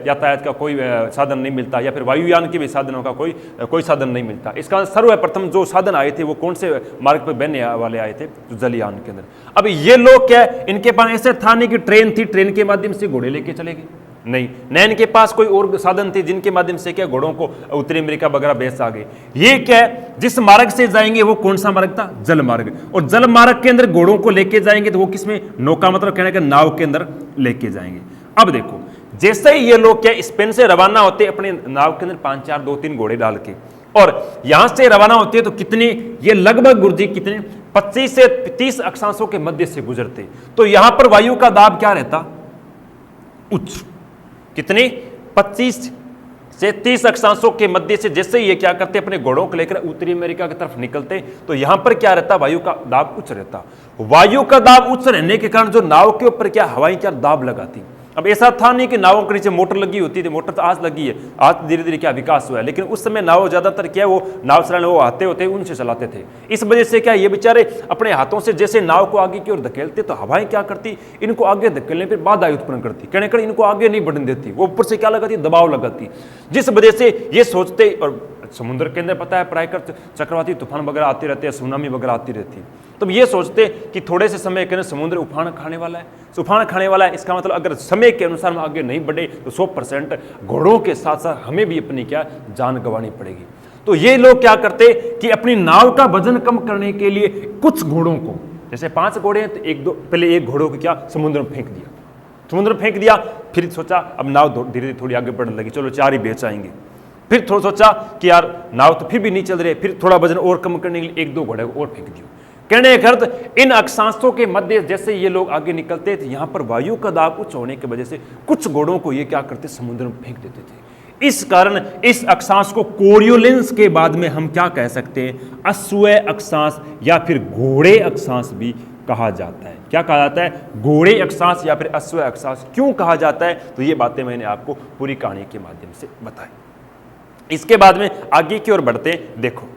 यातायात का कोई साधन नहीं मिलता, या फिर वायुयान के भी साधनों का कोई साधन नहीं मिलता। इसका सर्वप्रथम जो साधन आए थे वो कौन से मार्ग पर बहने वाले आए थे, जो जलयान के अंदर। अब ये लोग क्या है, इनके पास ऐसे था नहीं कि ट्रेन थी, ट्रेन के माध्यम से घोड़े लेके चले गए, नहीं, न इनके पास कोई और साधन थे जिनके माध्यम से क्या घोड़ों को उत्तरी अमेरिका वगैरह बेच आ गए। ये क्या है, जिस मार्ग से जाएंगे वो कौन सा मार्ग था, जल मार्ग। और जल मार्ग के अंदर घोड़ों को लेके जाएंगे तो वो किसमें, नौका, मतलब कहने का नाव के अंदर लेके जाएंगे। अब देखो, जैसे ही ये लोग क्या स्पेन से रवाना होते अपने नाव के अंदर 5, 4, 2, 3 घोड़े डाल के, और यहां से रवाना होते तो कितने, ये लगभग गुरुजी कितने 25 से 30 अक्षांशों के मध्य से गुजरते। तो यहां पर वायु का दाब क्या रहता, उच्च। कितने, 25 से 30 अक्षांशों के मध्य से जैसे ये क्या करते अपने घोड़ों को लेकर उत्तरी अमेरिका की तरफ निकलते, तो यहां पर क्या रहता, वायु का दाब उच्च रहता। वायु का दाब उच्च रहने के कारण जो नाव के ऊपर क्या हवाएं क्या दाब लगाती। अब ऐसा था नहीं कि नावों के नीचे मोटर लगी होती थी, मोटर तो आज लगी है, आज धीरे धीरे क्या विकास हुआ है, लेकिन उस समय नाव ज़्यादातर क्या है, वो नाव चलाने वो आते होते उनसे चलाते थे। इस वजह से क्या ये बेचारे अपने हाथों से जैसे नाव को आगे की ओर धकेलते तो हवाएं क्या करती, इनको आगे धकेलने पर बाधा उत्पन्न करती, कहने कर इनको आगे नहीं बढ़ने देती, वो ऊपर से क्या लगाती, दबाव लगाती, जिस वजह से ये सोचते। और समुद्र के अंदर पता है प्रायकर चक्रवाती तूफान वगैरह आते रहते हैं, सुनामी वगैरह आती रहती है, तब ये सोचते कि थोड़े से समय के अंदर समुद्र उफान खाने वाला है, उफान खाने वाला है। इसका मतलब अगर समय के अनुसार हम आगे नहीं बढ़े तो 100% घोड़ों के साथ साथ हमें भी अपनी क्या जान गंवानी पड़ेगी। तो ये लोग क्या करते कि अपनी नाव का वजन कम करने के लिए कुछ घोड़ों को, जैसे 5 घोड़े हैं तो पहले एक घोड़ों को क्या समुद्र में फेंक दिया, समुद्र में फेंक दिया, फिर सोचा अब नाव धीरे धीरे थोड़ी आगे बढ़ने लगी, चलो 4 ही बेच आएंगे। फिर थोड़ा सोचा कि यार नाव तो फिर भी नहीं चल रही, फिर थोड़ा वजन और कम करने के लिए 1-2 घोड़े को और फेंक दिया। कहने का अर्थ इन अक्षांशों के मध्य जैसे ये लोग आगे निकलते थे, यहाँ पर वायु का दाब उच्च होने की वजह से कुछ घोड़ों को ये क्या करते, समुद्र में फेंक देते थे। इस कारण इस अक्षांश को कोरियोलिंस के बाद में हम क्या कह सकते हैं, अश्व अक्षांश या फिर घोड़े अक्षांश भी कहा जाता है। क्या कहा जाता है, घोड़े अक्षांश या फिर अश्व अक्षांश क्यों कहा जाता है, तो ये बातें मैंने आपको पूरी कहानी के माध्यम से बताई। इसके बाद में आगे की ओर बढ़ते हैं। देखो